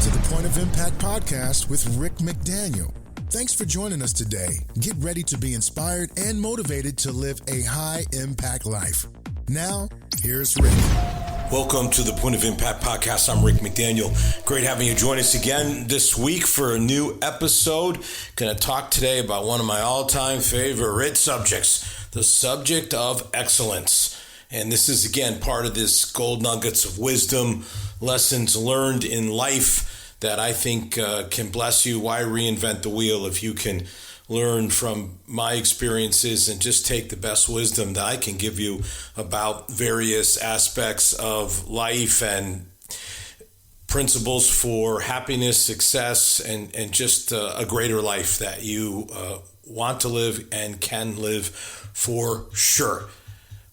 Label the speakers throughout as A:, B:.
A: to the Point of Impact podcast with Rick McDaniel. Thanks for joining us today. Get ready to be inspired and motivated to live a high-impact life. Now, here's Rick.
B: Welcome to the Point of Impact podcast. I'm Rick McDaniel. Great having you join us again this week for a new episode. Going to talk today about one of my all-time favorite subjects, the subject of excellence. And this is, again, part of this gold nuggets of wisdom, lessons learned in life that I think can bless you. Why reinvent the wheel if you can learn from my experiences and just take the best wisdom that I can give you about various aspects of life and principles for happiness, success, and just a greater life that you want to live and can live for sure.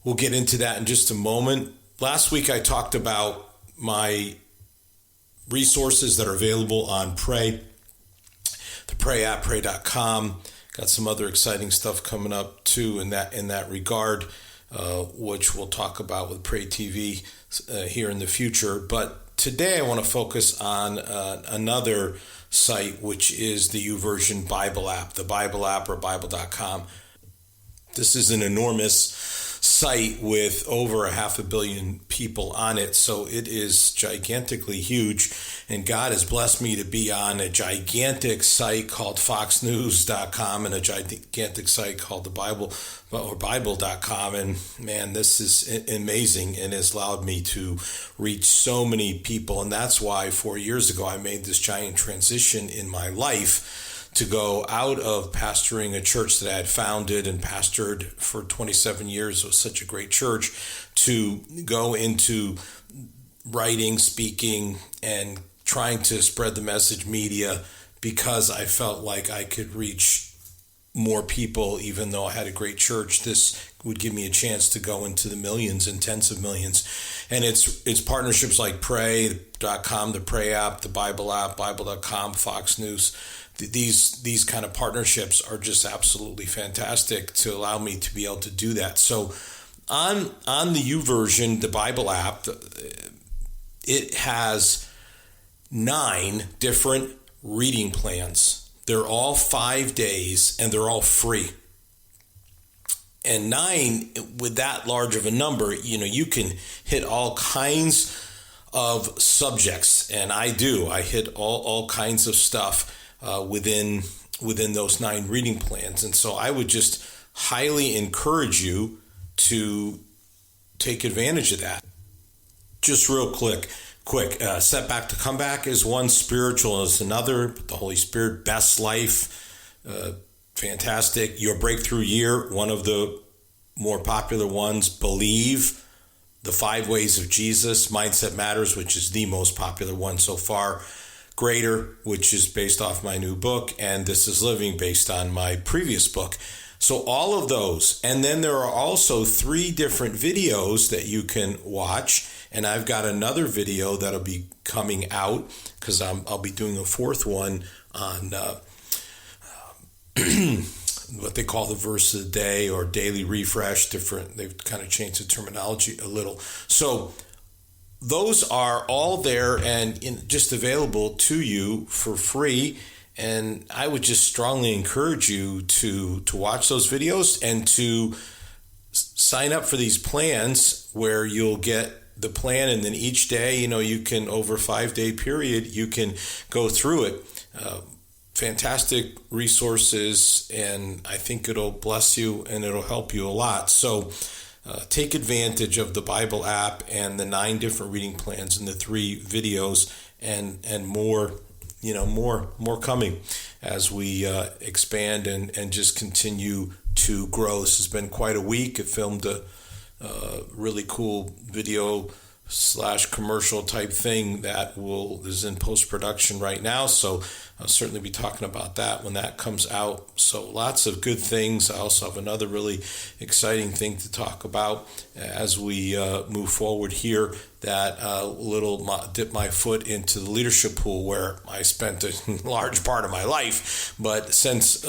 B: We'll get into that in just a moment. Last week I talked about my resources that are available on Pray, the Pray app, pray.com. Got some other exciting stuff coming up too in that regard, which we'll talk about with Pray TV here in the future. But today I want to focus on another site, which is the YouVersion Bible app, the Bible app or Bible.com. This is an enormous site with over 500 million people on it, so it is gigantically huge, and God has blessed me to be on a gigantic site called foxnews.com and a gigantic site called the Bible or Bible.com, and man, this is amazing and has allowed me to reach so many people. And that's why 4 years ago I made this giant transition in my life to go out of pastoring a church that I had founded and pastored for 27 years. It was such a great church, to go into writing, speaking, and trying to spread the message media, because I felt like I could reach more people. Even though I had a great church, this would give me a chance to go into the millions and tens of millions. And it's partnerships like Pray.com, the Pray app, the Bible app, Bible.com, Fox News. These kind of partnerships are just absolutely fantastic to allow me to be able to do that. So on the YouVersion, the Bible app, it has 9 different reading plans. They're all 5 days and they're all free. And 9, with that large of a number, you can hit all kinds of subjects, and I hit all kinds of stuff within those 9 reading plans. And so I would just highly encourage you to take advantage of that. Just real quick, Setback to Comeback is one, Spiritual is another, the Holy Spirit, Best Life, fantastic. Your Breakthrough Year, one of the more popular ones, Believe, The 5 Ways of Jesus, Mindset Matters, which is the most popular one so far, Greater, which is based off my new book, and This is Living, based on my previous book. So all of those. And then there are also 3 different videos that you can watch. And I've got another video that'll be coming out, because I'll be doing a 4th one on what they call the verse of the day or daily refresh. They've kind of changed the terminology a little. So those are all there and just available to you for free. And I would just strongly encourage you to watch those videos and to sign up for these plans, where you'll get the plan, and then each day, you can, over a 5-day period, you can go through it. Fantastic resources, and I think it'll bless you and it'll help you a lot. So take advantage of the Bible app and the 9 different reading plans and the 3 videos, and more, more coming as we expand and just continue to grow. This has been quite a week. I filmed a really cool video / commercial type thing that is in post-production right now. So I'll certainly be talking about that when that comes out. So lots of good things. I also have another really exciting thing to talk about as we move forward here, that dip my foot into the leadership pool, where I spent a large part of my life. But since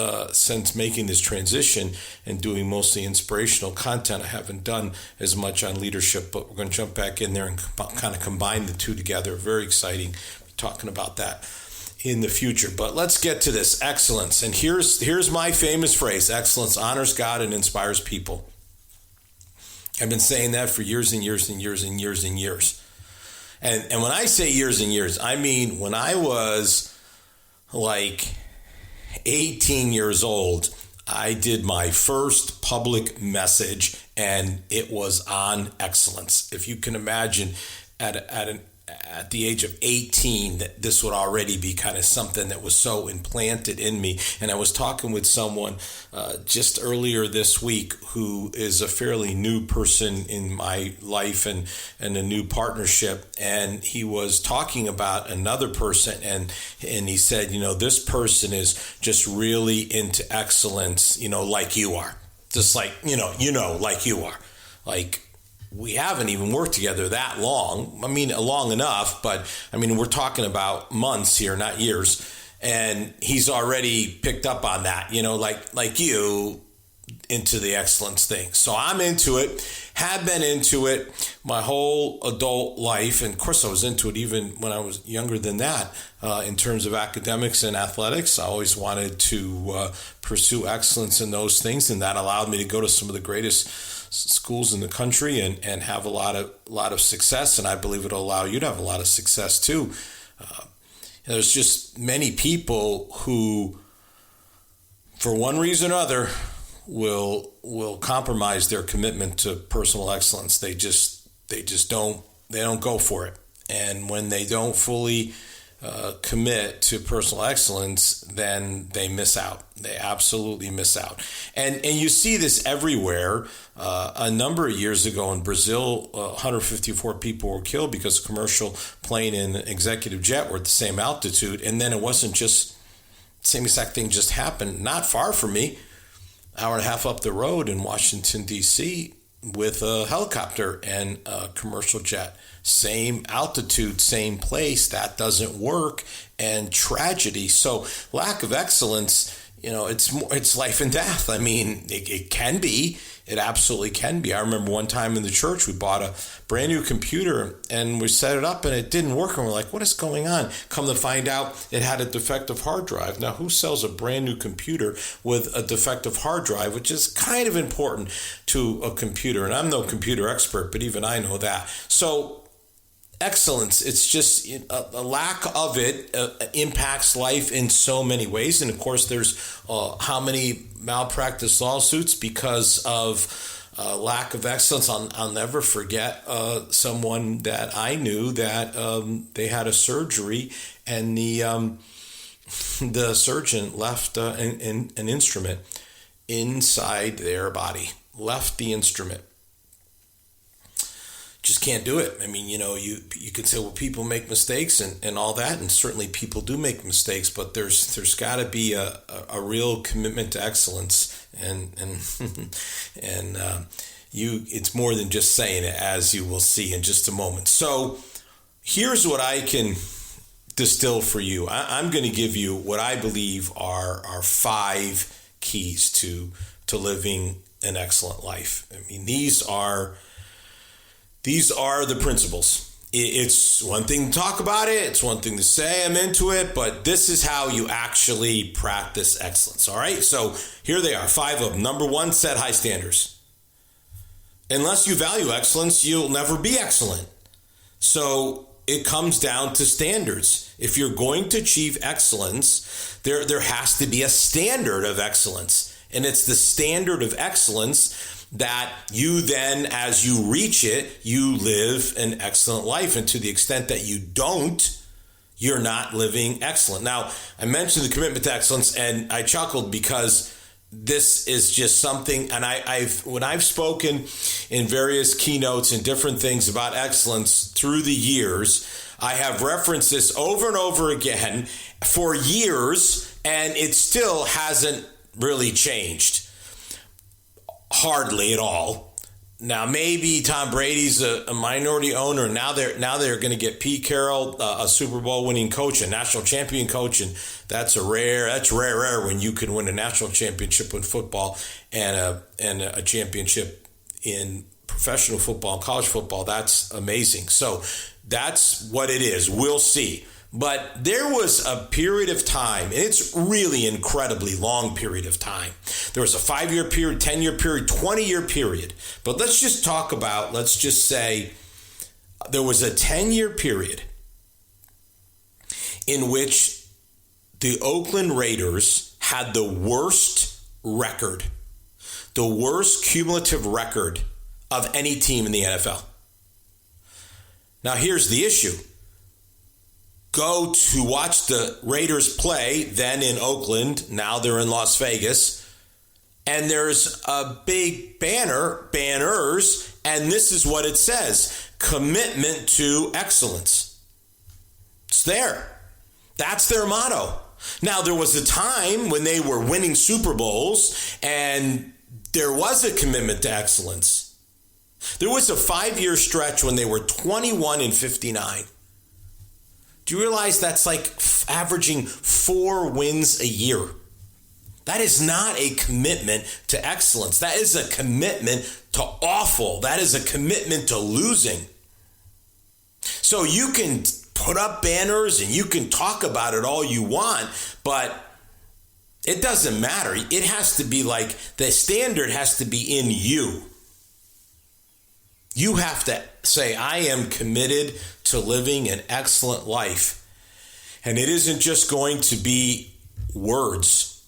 B: making this transition and doing mostly inspirational content, I haven't done as much on leadership, but we're going to jump back in there and kind of combine the two together. Very exciting, talking about that in the future. But let's get to this excellence. And here's my famous phrase: excellence honors God and inspires people. I've been saying that for years and years and years and years and years. And when I say years and years, I mean when I was like 18 years old, I did my first public message, and it was on excellence. If you can imagine, at the age of 18, that this would already be kind of something that was so implanted in me. And I was talking with someone just earlier this week who is a fairly new person in my life and a new partnership. And he was talking about another person, and he said, this person is just really into excellence, like you are. Just like, like you are. Like, we haven't even worked together that long. I mean, long enough, but I mean, we're talking about months here, not years. And he's already picked up on that, like you, into the excellence thing. So I'm into it, have been into it my whole adult life. And of course, I was into it even when I was younger than that. In terms of academics and athletics, I always wanted to pursue excellence in those things. And that allowed me to go to some of the greatest schools in the country and have a lot of success, and I believe it'll allow you to have a lot of success too. There's just many people who, for one reason or other, will compromise their commitment to personal excellence. They don't go for it, and when they don't fully commit to personal excellence, then they miss out. They absolutely miss out. And you see this everywhere. A number of years ago in Brazil, 154 people were killed because a commercial plane and executive jet were at the same altitude. And then it wasn't just the same exact thing just happened not far from me, hour and a half up the road in Washington, D.C., with a helicopter and a commercial jet. Same altitude, same place. That doesn't work, and tragedy. So lack of excellence, it's life and death. I mean, it can be. It absolutely can be. I remember one time in the church, we bought a brand new computer and we set it up and it didn't work. And we're like, what is going on? Come to find out, it had a defective hard drive. Now, who sells a brand new computer with a defective hard drive, which is kind of important to a computer? And I'm no computer expert, but even I know that. So excellence, it's just a lack of it impacts life in so many ways. And of course, there's how many malpractice lawsuits because of lack of excellence. I'll never forget someone that I knew that they had a surgery, and the surgeon left an instrument inside their body, left the instrument. Just can't do it. I mean, you can say, well, people make mistakes and all that, and certainly people do make mistakes, but there's got to be a real commitment to excellence, and it's more than just saying it, as you will see in just a moment. So here's what I can distill for you. I'm going to give you what I believe are 5 keys to living an excellent life. I mean, these are the principles. It's one thing to talk about it. It's one thing to say I'm into it, but this is how you actually practice excellence. All right. So here they are, 5 of them. Number 1, set high standards. Unless you value excellence, you'll never be excellent. So it comes down to standards. If you're going to achieve excellence, there has to be a standard of excellence. And it's the standard of excellence that you then, as you reach it, you live an excellent life. And to the extent that you don't, you're not living excellent. Now, I mentioned the commitment to excellence, and I chuckled because this is just something, and when I've spoken in various keynotes and different things about excellence through the years, I have referenced this over and over again for years, and it still hasn't really changed. Hardly at all. Now, maybe Tom Brady's a minority owner. Now they're going to get Pete Carroll, a Super Bowl winning coach, a national champion coach, and that's rare when you can win a national championship in football and a championship in professional football and college football. That's amazing. So that's what it is. We'll see. But there was a period of time, and it's really incredibly long period of time. There was a 5-year period, 10-year period, 20-year period. But let's just say there was a 10-year period in which the Oakland Raiders had the worst record, the worst cumulative record of any team in the NFL. Now, here's the issue. Go to watch the Raiders play, then in Oakland, now they're in Las Vegas, and there's a big banners, and this is what it says: commitment to excellence. It's there. That's their motto. Now, there was a time when they were winning Super Bowls, and there was a commitment to excellence. There was a 5-year stretch when they were 21-59. Do you realize that's like averaging 4 wins a year? That is not a commitment to excellence. That is a commitment to awful. That is a commitment to losing. So you can put up banners and you can talk about it all you want, but it doesn't matter. It has to be like, the standard has to be in you. You have to say, I am committed to living an excellent life. And it isn't just going to be words.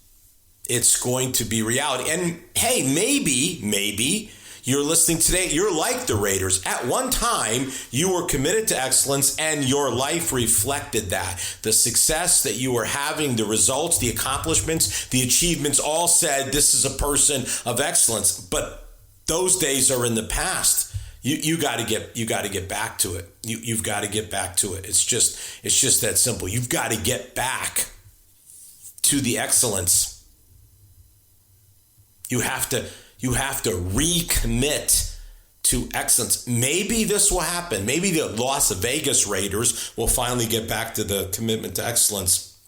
B: It's going to be reality. And hey, maybe you're listening today, you're like the Raiders. At one time, you were committed to excellence and your life reflected that. The success that you were having, the results, the accomplishments, the achievements all said this is a person of excellence. But those days are in the past. You got to get back to it. You've got to get back to it. It's just that simple. You've got to get back to the excellence. You have to recommit to excellence. Maybe this will happen. Maybe the Las Vegas Raiders will finally get back to the commitment to excellence.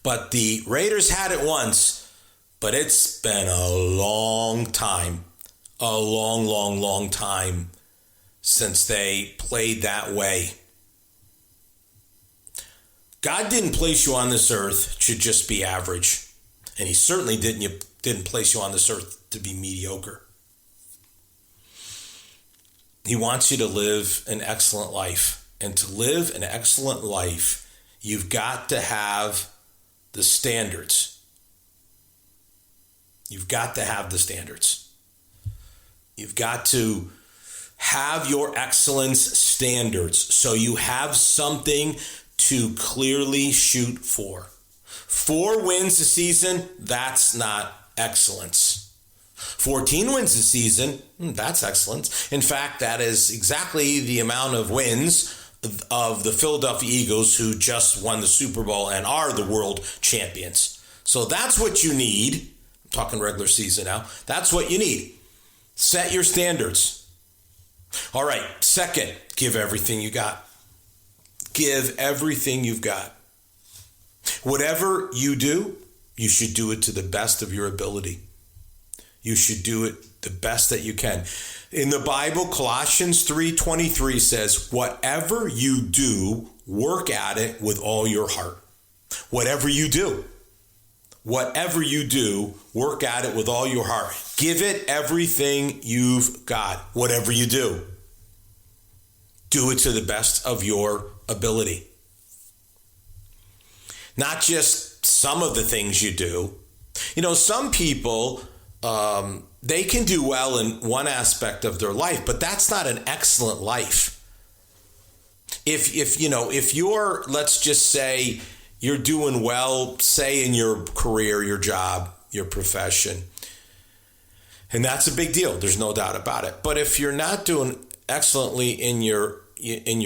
B: But the Raiders had it once, but it's been a long time. A long time since they played that way. God didn't place you on this earth to just be average. And he certainly didn't place you on this earth to be mediocre. He wants you to live an excellent life. And to live an excellent life, you've got to have the standards. You've got to have the standards. You've got to have your excellence standards so you have something to clearly shoot for. 4 wins a season, that's not excellence. 14 wins a season, that's excellence. In fact, that is exactly the amount of wins of the Philadelphia Eagles, who just won the Super Bowl and are the world champions. So that's what you need. I'm talking regular season now. That's what you need. Set your standards. All right. Second, give everything you got. Give everything you've got. Whatever you do, you should do it to the best of your ability. You should do it the best that you can. In the Bible, Colossians 3:23 says, whatever you do, work at it with all your heart. Whatever you do, work at it with all your heart. Give it everything you've got. Whatever you do, do it to the best of your ability. Not just some of the things you do. You know, some people, they can do well in one aspect of their life, but that's not an excellent life. If you're, let's just say, you're doing well, say in your career, your job, your profession, and that's a big deal. There's no doubt about it. But if you're not doing excellently in your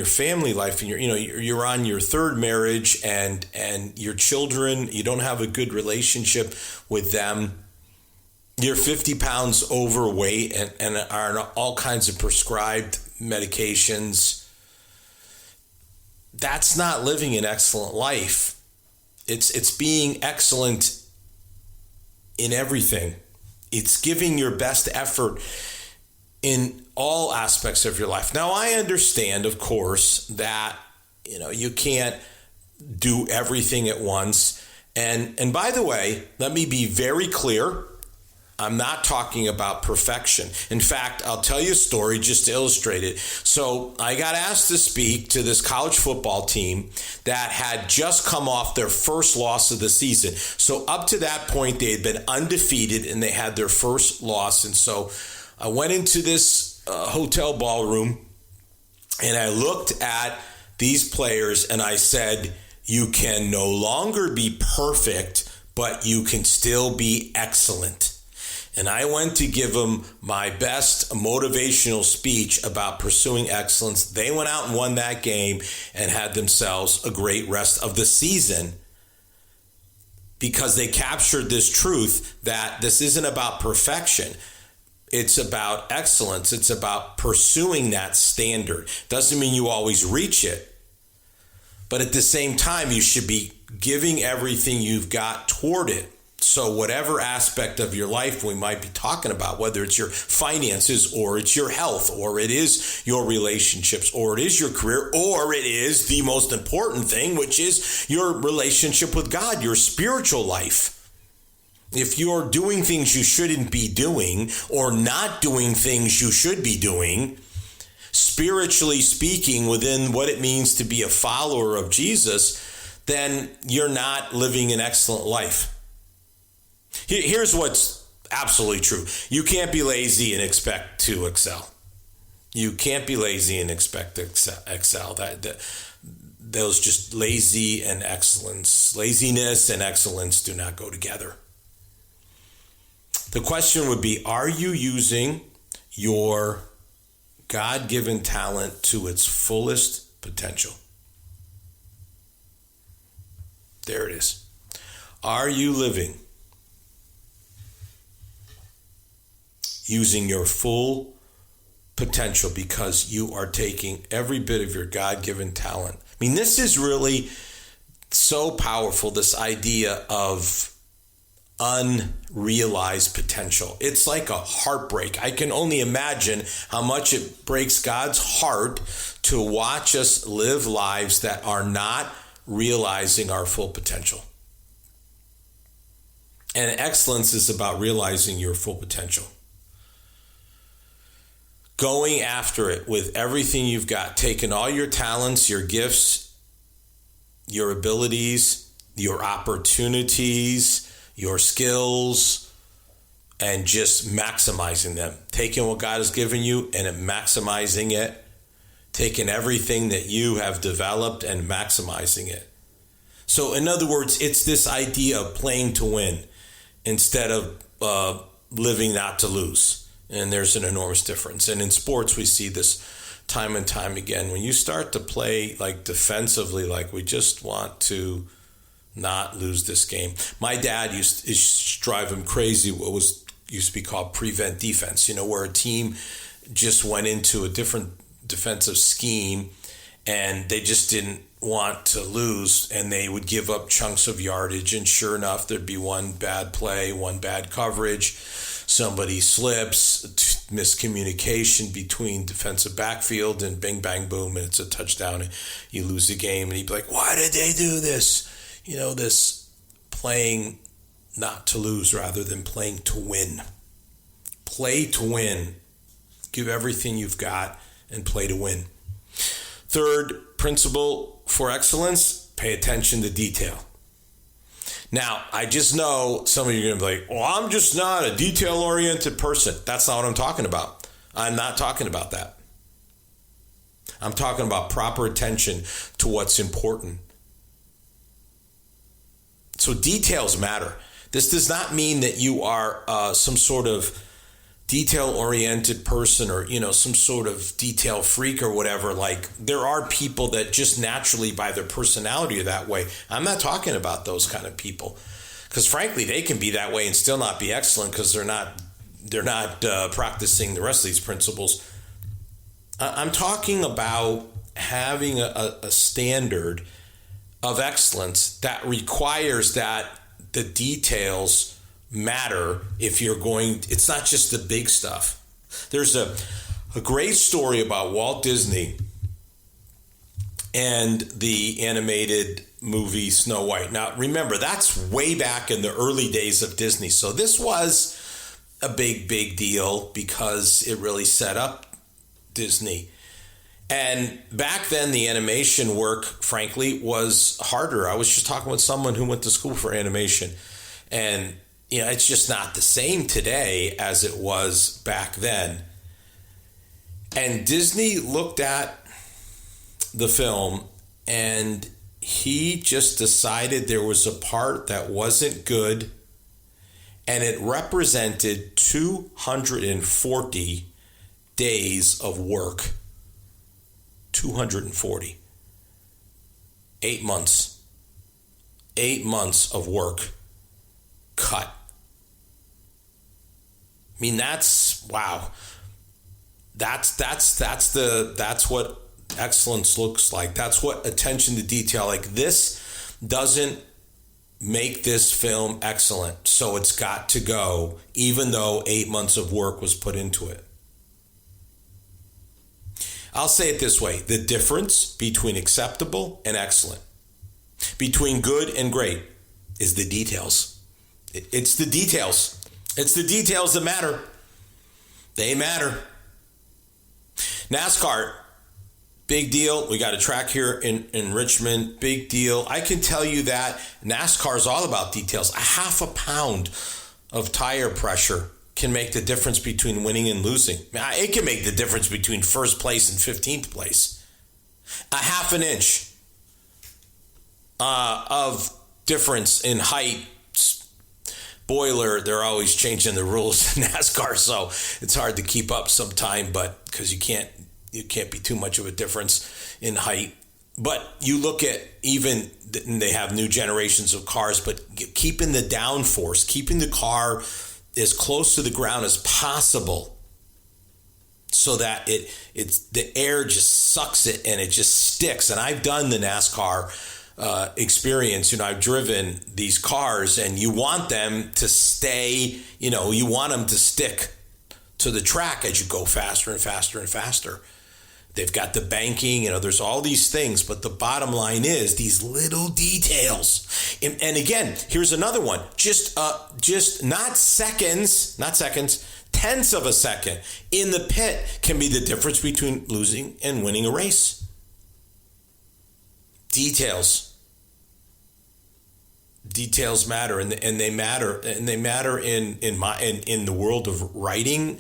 B: family life, and you're on your third marriage, and your children, you don't have a good relationship with them, you're 50 pounds overweight and are on all kinds of prescribed medications, that's not living an excellent life. It's being excellent in everything. It's giving your best effort in all aspects of your life. Now, I understand, of course, that You can't do everything at once. And by the way, let me be very clear. I'm not talking about perfection. In fact, I'll tell you a story just to illustrate it. So I got asked to speak to this college football team that had just come off their first loss of the season. So up to that point, they had been undefeated and they had their first loss. And so I went into this hotel ballroom and I looked at these players and I said, you can no longer be perfect, but you can still be excellent. And I went to give them my best motivational speech about pursuing excellence. They went out and won that game and had themselves a great rest of the season because they captured this truth that this isn't about perfection. It's about excellence. It's about pursuing that standard. Doesn't mean you always reach it. But at the same time, you should be giving everything you've got toward it. So whatever aspect of your life we might be talking about, whether it's your finances or it's your health or it is your relationships or it is your career or it is the most important thing, which is your relationship with God, your spiritual life. If you're doing things you shouldn't be doing or not doing things you should be doing, spiritually speaking, within what it means to be a follower of Jesus, then you're not living an excellent life. Here's what's absolutely true. You can't be lazy and expect to excel. You can't be lazy and expect to excel. Those just lazy and excellence. Laziness and excellence do not go together. The question would be, are you using your God-given talent to its fullest potential? There it is. Are you living using your full potential because you are taking every bit of your God-given talent? I mean, this is really so powerful, this idea of unrealized potential. It's like a heartbreak. I can only imagine how much it breaks God's heart to watch us live lives that are not realizing our full potential. And excellence is about realizing your full potential. Going after it with everything you've got, taking all your talents, your gifts, your abilities, your opportunities, your skills, and just maximizing them. Taking what God has given you and maximizing it. Taking everything that you have developed and maximizing it. So in other words, it's this idea of playing to win instead of living not to lose. And there's an enormous difference. And in sports, we see this time and time again. When you start to play like defensively, like we just want to not lose this game. My dad used to drive him crazy what used to be called prevent defense, where a team just went into a different defensive scheme and they just didn't want to lose and they would give up chunks of yardage. And sure enough, there'd be one bad play, one bad coverage. Somebody slips, miscommunication between defensive backfield, and bing, bang, boom, and it's a touchdown. And you lose the game, and you'd be like, why did they do this? This playing not to lose rather than playing to win. Play to win. Give everything you've got and play to win. Third principle for excellence, pay attention to detail. Now, I just know some of you are going to be like, well, I'm just not a detail-oriented person. That's not what I'm talking about. I'm not talking about that. I'm talking about proper attention to what's important. So details matter. This does not mean that you are some sort of detail-oriented person or, some sort of detail freak or whatever. Like, there are people that just naturally by their personality are that way. I'm not talking about those kind of people because, frankly, they can be that way and still not be excellent because they're not practicing the rest of these principles. I'm talking about having a standard of excellence that requires that the details matter if you're going. It's not just the big stuff. There's a great story about Walt Disney and the animated movie Snow White. Now, remember, that's way back in the early days of Disney. So this was a big, big deal because it really set up Disney. And back then, the animation work, frankly, was harder. I was just talking with someone who went to school for animation. And, it's just not the same today as it was back then. And Disney looked at the film and he just decided there was a part that wasn't good, and it represented 240 days of work. 240. 8 months. 8 months of work cut. I mean, that's wow. That's what excellence looks like. That's what attention to detail. Like, this doesn't make this film excellent, so it's got to go, even though 8 months of work was put into it. I'll say it this way: the difference between acceptable and excellent, between good and great, is the details. It's the details. It's the details that matter. They matter. NASCAR, big deal. We got a track here in Richmond. Big deal. I can tell you that NASCAR is all about details. A half a pound of tire pressure can make the difference between winning and losing. It can make the difference between first place and 15th place. A half an inch of difference in height. Spoiler, they're always changing the rules in NASCAR, so it's hard to keep up sometime, but because you can't be too much of a difference in height. But you look at, even they have new generations of cars, but keeping the downforce, keeping the car as close to the ground as possible so that it's the air just sucks it and it just sticks. And I've done the NASCAR experience. I've driven these cars, and you want them to stay, you want them to stick to the track as you go faster and faster and faster. They've got the banking, there's all these things, but the bottom line is these little details. And again, here's another one. Just not seconds, tenths of a second in the pit can be the difference between losing and winning a race. Details matter, and they matter in the world of writing.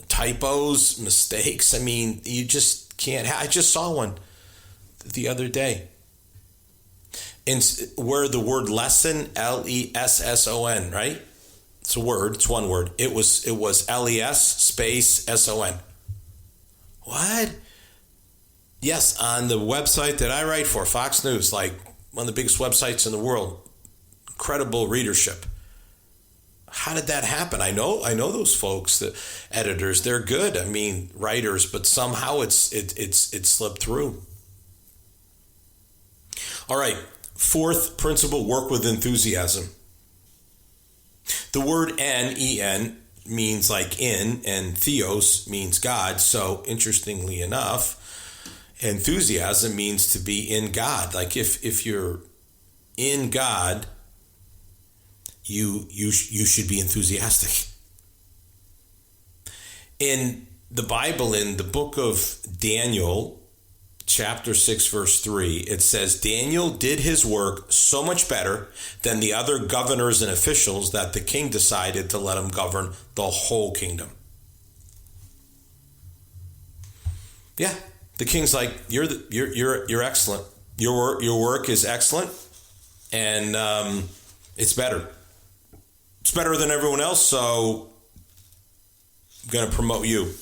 B: Typos, mistakes. I mean, you just can't. I just saw one the other day. Where the word lesson, Lesson, right? It's a word. It's one word. It was LES space SON. What? Yes, on the website that I write for, Fox News, like one of the biggest websites in the world, incredible readership. How did that happen? I know those folks, the editors, they're good. I mean, writers, but somehow it slipped through. All right, fourth principle: work with enthusiasm. The word En means like in, and theos means God. So interestingly enough, enthusiasm means to be in God. Like if you're in God, you should be enthusiastic. In the Bible, in the book of Daniel, chapter 6, verse 3, it says, Daniel did his work so much better than the other governors and officials that the king decided to let him govern the whole kingdom. Yeah, the king's like, you're excellent. Your work is excellent, and it's better. It's better than everyone else, so I'm going to promote you.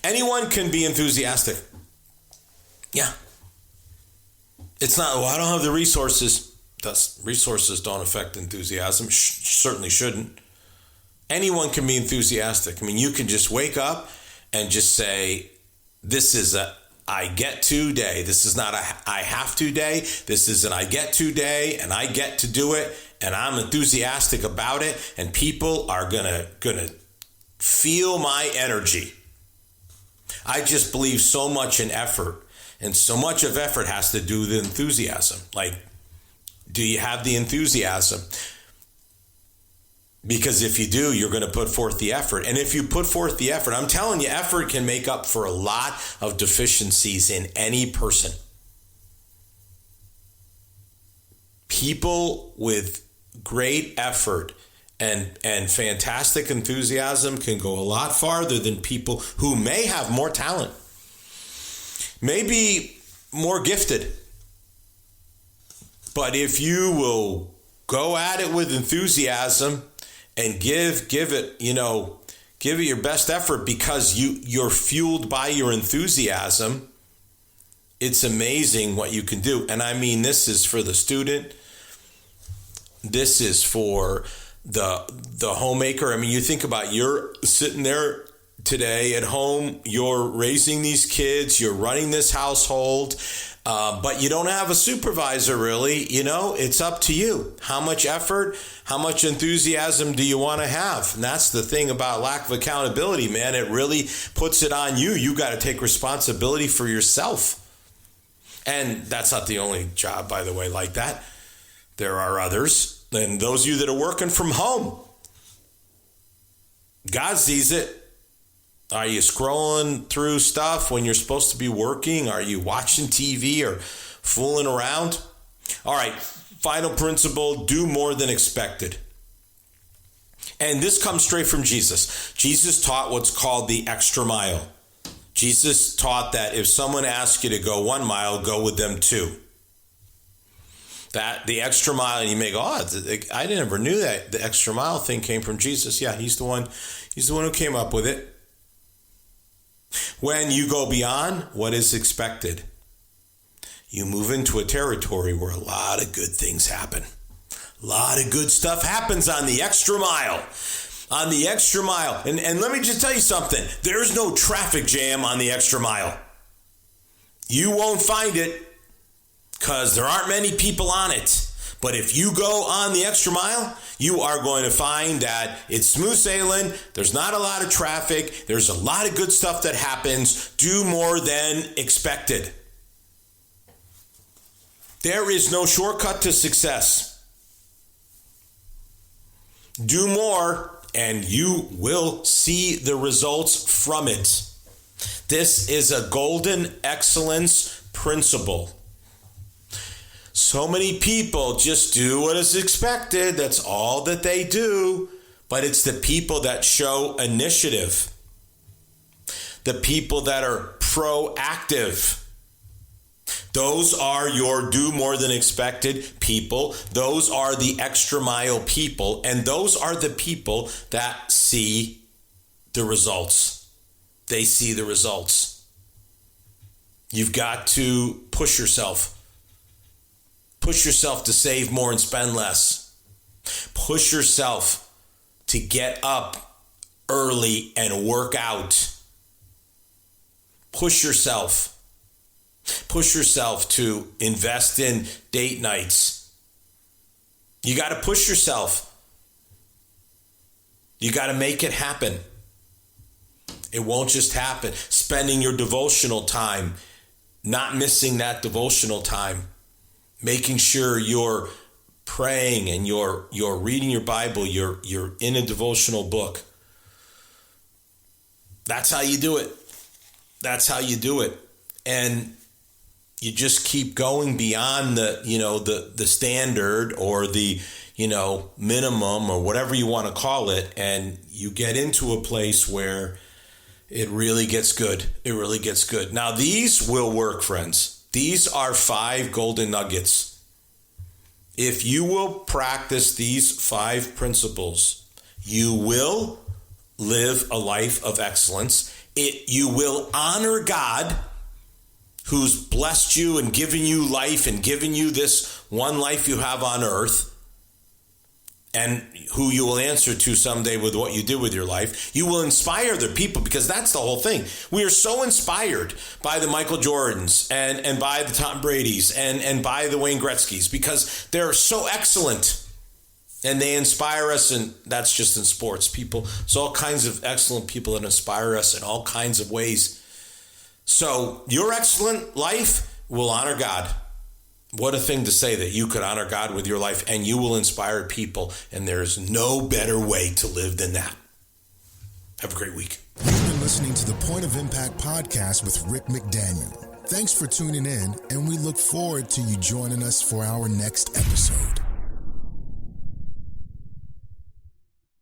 B: Anyone can be enthusiastic. Yeah. It's not, I don't have the resources. Resources don't affect enthusiasm. Certainly shouldn't. Anyone can be enthusiastic. I mean, you can just wake up and just say, this is a I get to day. This is not a I have to day. This is an I get to day, and I get to do it, and I'm enthusiastic about it, and people are gonna feel my energy. I just believe so much in effort And so much of effort has to do with enthusiasm. Like, do you have the enthusiasm? Because if you do, you're going to put forth the effort. And if you put forth the effort, I'm telling you, effort can make up for a lot of deficiencies in any person. People with great effort and fantastic enthusiasm can go a lot farther than people who may have more talent, may be more gifted. But if you will go at it with enthusiasm and give it your best effort because you're fueled by your enthusiasm, it's amazing what you can do. And I mean, this is for the student. This is for the homemaker. I mean, you think about, you're sitting there today at home, you're raising these kids, you're running this household, but you don't have a supervisor really. It's up to you. How much effort, how much enthusiasm do you want to have? And that's the thing about lack of accountability, man. It really puts it on you. You got to take responsibility for yourself. And that's not the only job, by the way, like that. There are others. And those of you that are working from home, God sees it. Are you scrolling through stuff when you're supposed to be working? Are you watching TV or fooling around? All right, final principle, do more than expected. And this comes straight from Jesus. Jesus taught what's called the extra mile. Jesus taught that if someone asks you to go 1 mile, go with them 2. That the extra mile, and you may go, I never knew that the extra mile thing came from Jesus. Yeah, he's the one who came up with it. When you go beyond what is expected, you move into a territory where a lot of good things happen. A lot of good stuff happens on the extra mile. On the extra mile. And let me just tell you something. There's no traffic jam on the extra mile. You won't find it because there aren't many people on it. But if you go on the extra mile, you are going to find that it's smooth sailing. There's not a lot of traffic. There's a lot of good stuff that happens. Do more than expected. There is no shortcut to success. Do more and you will see the results from it. This is a golden excellence principle. So many people just do what is expected. That's all that they do. But it's the people that show initiative, the people that are proactive. Those are your do more than expected people. Those are the extra mile people. And those are the people that see the results. They see the results. You've got to push yourself. Push yourself to save more and spend less. Push yourself to get up early and work out. Push yourself. Push yourself to invest in date nights. You got to push yourself. You got to make it happen. It won't just happen. Spending your devotional time, not missing that devotional time. Making sure you're praying and you're reading your Bible, you're in a devotional book. That's how you do it. That's how you do it. And you just keep going beyond the standard or the minimum or whatever you want to call it, and you get into a place where it really gets good. It really gets good. Now these will work, friends. These are 5 golden nuggets. If you will practice these 5 principles, you will live a life of excellence. You will honor God, who's blessed you and given you life and given you this one life you have on earth, and who you will answer to someday with what you did with your life. You will inspire other people, because that's the whole thing. We are so inspired by the Michael Jordans and by the Tom Bradys and by the Wayne Gretzkys, because they're so excellent and they inspire us. And that's just in sports. People, there's all kinds of excellent people that inspire us in all kinds of ways. So your excellent life will honor God. What a thing to say that you could honor God with your life and you will inspire people. And there's no better way to live than that. Have a great week.
A: You've been listening to the Point of Impact podcast with Rick McDaniel. Thanks for tuning in, and we look forward to you joining us for our next episode.